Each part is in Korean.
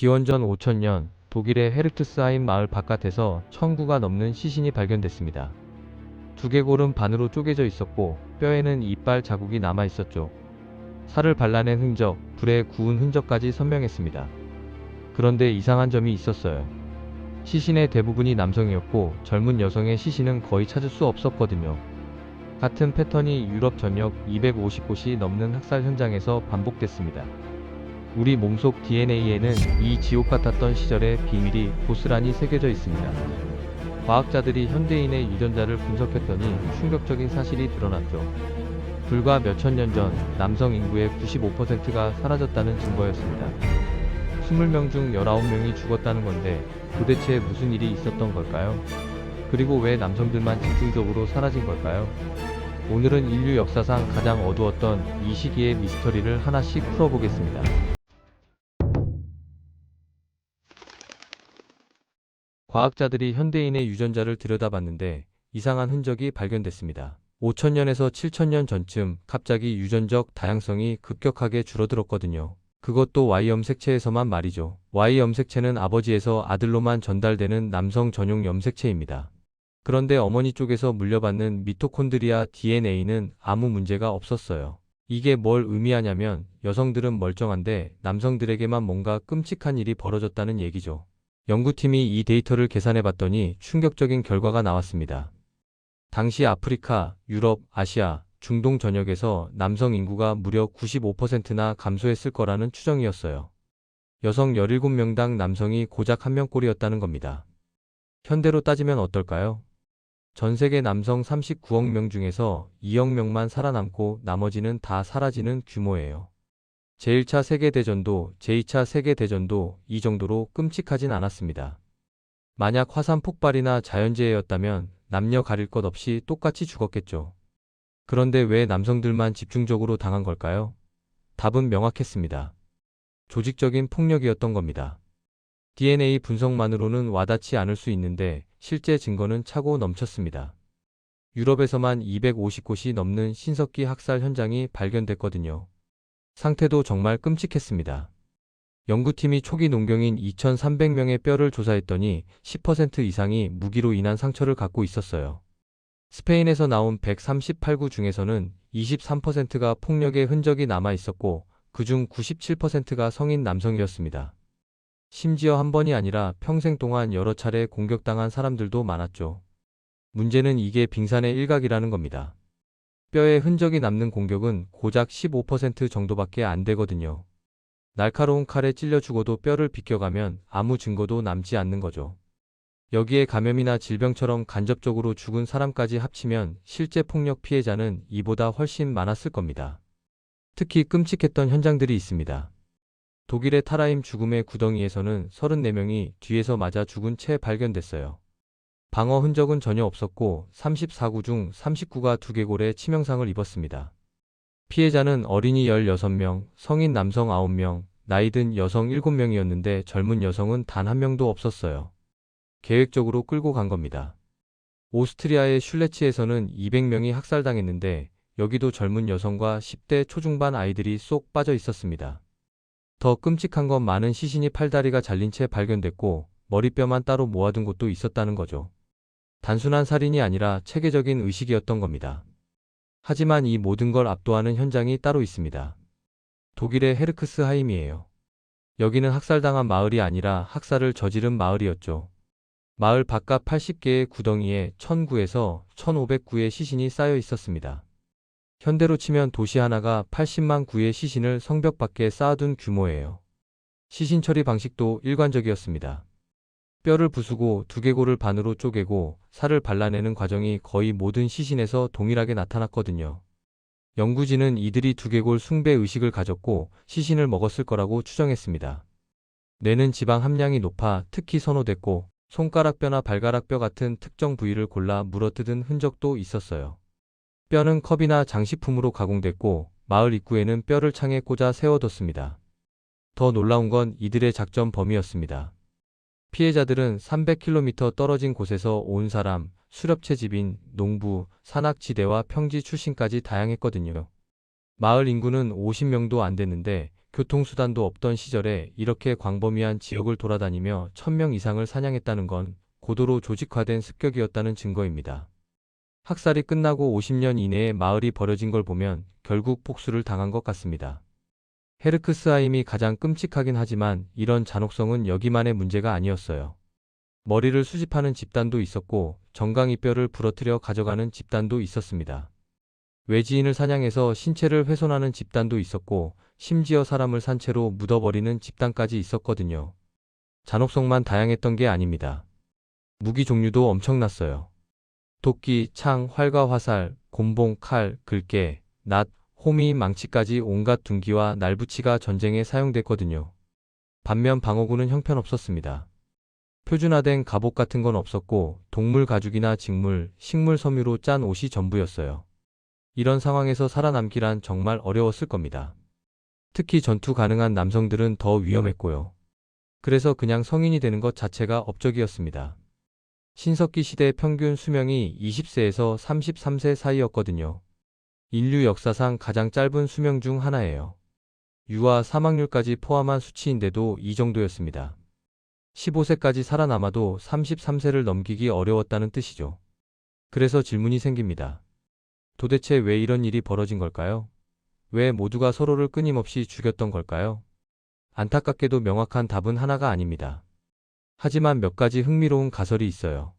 기원전 5000년 독일의 헤르트스하임 마을 바깥에서 1000구가 넘는 시신이 발견됐습니다. 두개골은 반으로 쪼개져 있었고 뼈에는 이빨 자국이 남아 있었죠. 살을 발라낸 흔적, 불에 구운 흔적까지 선명했습니다. 그런데 이상한 점이 있었어요. 시신의 대부분이 남성이었고 젊은 여성의 시신은 거의 찾을 수 없었거든요. 같은 패턴이 유럽 전역 250곳이 넘는 학살 현장에서 반복됐습니다. 우리 몸속 DNA에는 이 지옥 같았던 시절의 비밀이 고스란히 새겨져 있습니다. 과학자들이 현대인의 유전자를 분석했더니 충격적인 사실이 드러났죠. 불과 몇천 년 전 남성 인구의 95%가 사라졌다는 증거였습니다. 20명 중 19명이 죽었다는 건데 도대체 무슨 일이 있었던 걸까요? 그리고 왜 남성들만 집중적으로 사라진 걸까요? 오늘은 인류 역사상 가장 어두웠던 이 시기의 미스터리를 하나씩 풀어보겠습니다. 과학자들이 현대인의 유전자를 들여다봤는데 이상한 흔적이 발견됐습니다. 5000년에서 7000년 전쯤 갑자기 유전적 다양성이 급격하게 줄어들었거든요. 그것도 Y 염색체에서만 말이죠. Y 염색체는 아버지에서 아들로만 전달되는 남성 전용 염색체입니다. 그런데 어머니 쪽에서 물려받는 미토콘드리아 DNA는 아무 문제가 없었어요. 이게 뭘 의미하냐면 여성들은 멀쩡한데 남성들에게만 뭔가 끔찍한 일이 벌어졌다는 얘기죠. 연구팀이 이 데이터를 계산해봤더니 충격적인 결과가 나왔습니다. 당시 아프리카, 유럽, 아시아, 중동 전역에서 남성 인구가 무려 95%나 감소했을 거라는 추정이었어요. 여성 17명당 남성이 고작 1명꼴이었다는 겁니다. 현대로 따지면 어떨까요? 전 세계 남성 39억 명 중에서 2억 명만 살아남고 나머지는 다 사라지는 규모예요. 제1차 세계대전도 제2차 세계대전도 이 정도로 끔찍하진 않았습니다. 만약 화산 폭발이나 자연재해였다면 남녀 가릴 것 없이 똑같이 죽었겠죠. 그런데 왜 남성들만 집중적으로 당한 걸까요? 답은 명확했습니다. 조직적인 폭력이었던 겁니다. DNA 분석만으로는 와닿지 않을 수 있는데 실제 증거는 차고 넘쳤습니다. 유럽에서만 250곳이 넘는 신석기 학살 현장이 발견됐거든요. 상태도 정말 끔찍했습니다. 연구팀이 초기 농경인 2300명의 뼈를 조사했더니 10% 이상이 무기로 인한 상처를 갖고 있었어요. 스페인에서 나온 138구 중에서는 23%가 폭력의 흔적이 남아 있었고 그중 97%가 성인 남성이었습니다. 심지어 한 번이 아니라 평생 동안 여러 차례 공격당한 사람들도 많았죠. 문제는 이게 빙산의 일각이라는 겁니다. 뼈에 흔적이 남는 공격은 고작 15% 정도밖에 안 되거든요. 날카로운 칼에 찔려 죽어도 뼈를 비껴가면 아무 증거도 남지 않는 거죠. 여기에 감염이나 질병처럼 간접적으로 죽은 사람까지 합치면 실제 폭력 피해자는 이보다 훨씬 많았을 겁니다. 특히 끔찍했던 현장들이 있습니다. 독일의 타라임 죽음의 구덩이에서는 34명이 뒤에서 맞아 죽은 채 발견됐어요. 방어 흔적은 전혀 없었고 34구 중 39구가 두개골에 치명상을 입었습니다. 피해자는 어린이 16명, 성인 남성 9명, 나이든 여성 7명이었는데 젊은 여성은 단 한 명도 없었어요. 계획적으로 끌고 간 겁니다. 오스트리아의 슐레츠에서는 200명이 학살당했는데 여기도 젊은 여성과 10대 초중반 아이들이 쏙 빠져 있었습니다. 더 끔찍한 건 많은 시신이 팔다리가 잘린 채 발견됐고 머리뼈만 따로 모아둔 곳도 있었다는 거죠. 단순한 살인이 아니라 체계적인 의식이었던 겁니다. 하지만 이 모든 걸 압도하는 현장이 따로 있습니다. 독일의 헤르크스하임이에요. 여기는 학살당한 마을이 아니라 학살을 저지른 마을이었죠. 마을 바깥 80개의 구덩이에 1000구에서 1500구의 시신이 쌓여 있었습니다. 현대로 치면 도시 하나가 80만 구의 시신을 성벽 밖에 쌓아둔 규모예요. 시신 처리 방식도 일관적이었습니다. 뼈를 부수고 두개골을 반으로 쪼개고 살을 발라내는 과정이 거의 모든 시신에서 동일하게 나타났거든요. 연구진은 이들이 두개골 숭배 의식을 가졌고 시신을 먹었을 거라고 추정했습니다. 뇌는 지방 함량이 높아 특히 선호됐고 손가락뼈나 발가락뼈 같은 특정 부위를 골라 물어뜯은 흔적도 있었어요. 뼈는 컵이나 장식품으로 가공됐고 마을 입구에는 뼈를 창에 꽂아 세워뒀습니다. 더 놀라운 건 이들의 작전 범위였습니다. 피해자들은 300km 떨어진 곳에서 온 사람, 수렵채 집인, 농부, 산악지대와 평지 출신까지 다양했거든요. 마을 인구는 50명도 안 됐는데 교통수단도 없던 시절에 이렇게 광범위한 지역을 돌아다니며 1000명 이상을 사냥했다는 건 고도로 조직화된 습격이었다는 증거입니다. 학살이 끝나고 50년 이내에 마을이 버려진 걸 보면 결국 복수를 당한 것 같습니다. 헤르크스하임이 가장 끔찍하긴 하지만 이런 잔혹성은 여기만의 문제가 아니었어요. 머리를 수집하는 집단도 있었고 정강이뼈를 부러뜨려 가져가는 집단도 있었습니다. 외지인을 사냥해서 신체를 훼손하는 집단도 있었고 심지어 사람을 산채로 묻어버리는 집단까지 있었거든요. 잔혹성만 다양했던 게 아닙니다. 무기 종류도 엄청났어요. 도끼, 창, 활과 화살, 곤봉, 칼, 글개, 낫, 호미, 망치까지 온갖 둔기와 날붙이가 전쟁에 사용됐거든요. 반면 방어구는 형편없었습니다. 표준화된 갑옷 같은 건 없었고 동물 가죽이나 직물, 식물 섬유로 짠 옷이 전부였어요. 이런 상황에서 살아남기란 정말 어려웠을 겁니다. 특히 전투 가능한 남성들은 더 위험했고요. 그래서 그냥 성인이 되는 것 자체가 업적이었습니다. 신석기 시대 평균 수명이 20세에서 33세 사이였거든요. 인류 역사상 가장 짧은 수명 중 하나예요. 유아 사망률까지 포함한 수치인데도 이 정도였습니다. 15세까지 살아남아도 33세를 넘기기 어려웠다는 뜻이죠. 그래서 질문이 생깁니다. 도대체 왜 이런 일이 벌어진 걸까요? 왜 모두가 서로를 끊임없이 죽였던 걸까요? 안타깝게도 명확한 답은 하나가 아닙니다. 하지만 몇 가지 흥미로운 가설이 있어요.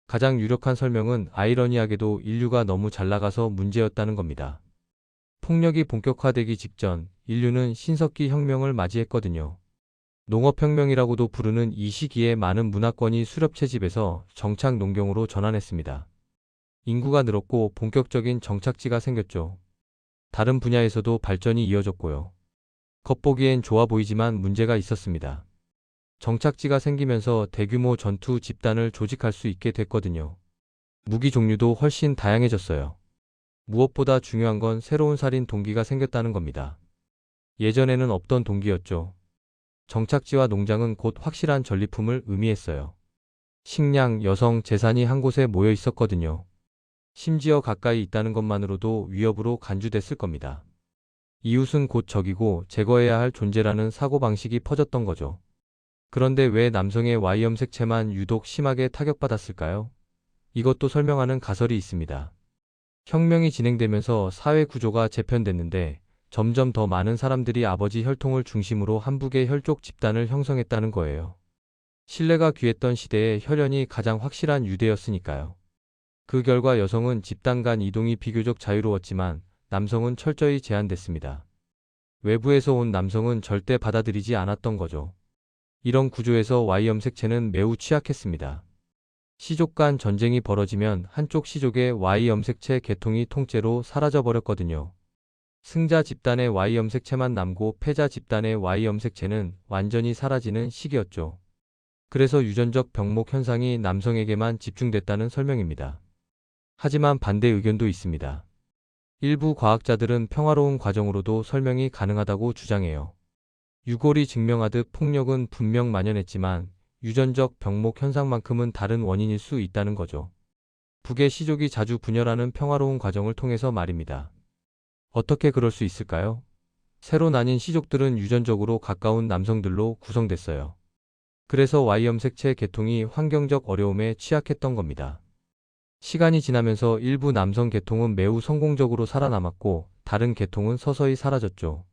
가장 유력한 설명은 아이러니하게도 인류가 너무 잘 나가서 문제였다는 겁니다. 폭력이 본격화되기 직전 인류는 신석기 혁명을 맞이했거든요. 농업혁명이라고도 부르는 이 시기에 많은 문화권이 수렵 채집에서 정착 농경으로 전환했습니다. 인구가 늘었고 본격적인 정착지가 생겼죠. 다른 분야에서도 발전이 이어졌고요. 겉보기엔 좋아 보이지만 문제가 있었습니다. 정착지가 생기면서 대규모 전투 집단을 조직할 수 있게 됐거든요. 무기 종류도 훨씬 다양해졌어요. 무엇보다 중요한 건 새로운 살인 동기가 생겼다는 겁니다. 예전에는 없던 동기였죠. 정착지와 농장은 곧 확실한 전리품을 의미했어요. 식량, 여성, 재산이 한 곳에 모여 있었거든요. 심지어 가까이 있다는 것만으로도 위협으로 간주됐을 겁니다. 이웃은 곧 적이고 제거해야 할 존재라는 사고방식이 퍼졌던 거죠. 그런데 왜 남성의 Y염색체만 유독 심하게 타격받았을까요? 이것도 설명하는 가설이 있습니다. 혁명이 진행되면서 사회 구조가 재편됐는데 점점 더 많은 사람들이 아버지 혈통을 중심으로 한북의 혈족 집단을 형성했다는 거예요. 신뢰가 귀했던 시대에 혈연이 가장 확실한 유대였으니까요. 그 결과 여성은 집단 간 이동이 비교적 자유로웠지만 남성은 철저히 제한됐습니다. 외부에서 온 남성은 절대 받아들이지 않았던 거죠. 이런 구조에서 Y염색체는 매우 취약했습니다. 시족 간 전쟁이 벌어지면 한쪽 시족의 Y염색체 계통이 통째로 사라져버렸거든요. 승자 집단의 Y염색체만 남고 패자 집단의 Y염색체는 완전히 사라지는 시기였죠. 그래서 유전적 병목 현상이 남성에게만 집중됐다는 설명입니다. 하지만 반대 의견도 있습니다. 일부 과학자들은 평화로운 과정으로도 설명이 가능하다고 주장해요. 유골이 증명하듯 폭력은 분명 만연했지만 유전적 병목 현상만큼은 다른 원인일 수 있다는 거죠. 북의 시족이 자주 분열하는 평화로운 과정을 통해서 말입니다. 어떻게 그럴 수 있을까요? 새로 나뉜 시족들은 유전적으로 가까운 남성들로 구성됐어요. 그래서 Y염색체 계통이 환경적 어려움에 취약했던 겁니다. 시간이 지나면서 일부 남성 계통은 매우 성공적으로 살아남았고 다른 계통은 서서히 사라졌죠.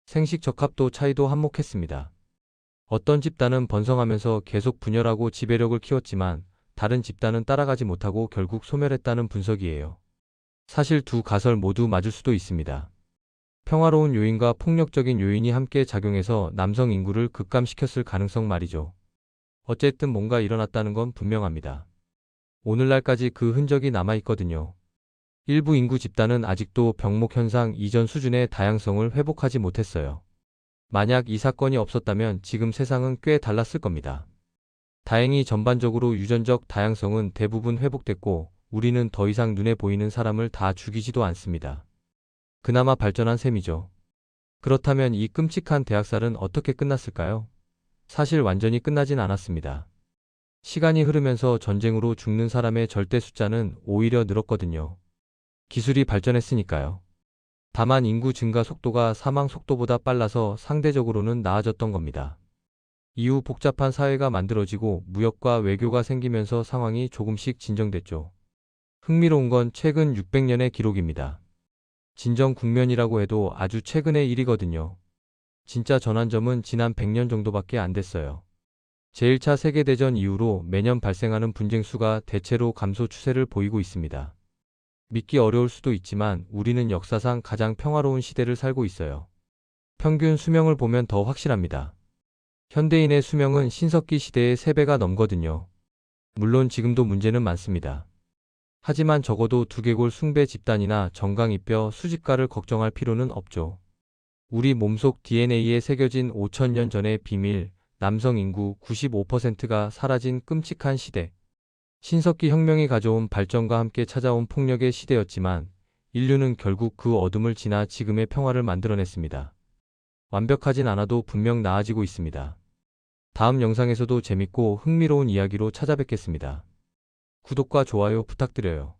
생식 적합도 차이도 한몫했습니다. 어떤 집단은 번성하면서 계속 분열하고 지배력을 키웠지만 다른 집단은 따라가지 못하고 결국 소멸했다는 분석이에요. 사실 두 가설 모두 맞을 수도 있습니다. 평화로운 요인과 폭력적인 요인이 함께 작용해서 남성 인구를 급감시켰을 가능성 말이죠. 어쨌든 뭔가 일어났다는 건 분명합니다. 오늘날까지 그 흔적이 남아있거든요. 일부 인구 집단은 아직도 병목 현상 이전 수준의 다양성을 회복하지 못했어요. 만약 이 사건이 없었다면 지금 세상은 꽤 달랐을 겁니다. 다행히 전반적으로 유전적 다양성은 대부분 회복됐고 우리는 더 이상 눈에 보이는 사람을 다 죽이지도 않습니다. 그나마 발전한 셈이죠. 그렇다면 이 끔찍한 대학살은 어떻게 끝났을까요? 사실 완전히 끝나진 않았습니다. 시간이 흐르면서 전쟁으로 죽는 사람의 절대 숫자는 오히려 늘었거든요. 기술이 발전했으니까요. 다만 인구 증가 속도가 사망 속도보다 빨라서 상대적으로는 나아졌던 겁니다. 이후 복잡한 사회가 만들어지고 무역과 외교가 생기면서 상황이 조금씩 진정됐죠. 흥미로운 건 최근 600년의 기록입니다. 진정 국면이라고 해도 아주 최근의 일이거든요. 진짜 전환점은 지난 100년 정도밖에 안 됐어요. 제1차 세계대전 이후로 매년 발생하는 분쟁 수가 대체로 감소 추세를 보이고 있습니다. 믿기 어려울 수도 있지만 우리는 역사상 가장 평화로운 시대를 살고 있어요. 평균 수명을 보면 더 확실합니다. 현대인의 수명은 신석기 시대의 3배가 넘거든요. 물론 지금도 문제는 많습니다. 하지만 적어도 두개골 숭배 집단이나 정강이뼈 수집가를 걱정할 필요는 없죠. 우리 몸속 DNA에 새겨진 5천년 전의 비밀, 남성 인구 95%가 사라진 끔찍한 시대. 신석기 혁명이 가져온 발전과 함께 찾아온 폭력의 시대였지만 인류는 결국 그 어둠을 지나 지금의 평화를 만들어냈습니다. 완벽하진 않아도 분명 나아지고 있습니다. 다음 영상에서도 재밌고 흥미로운 이야기로 찾아뵙겠습니다. 구독과 좋아요 부탁드려요.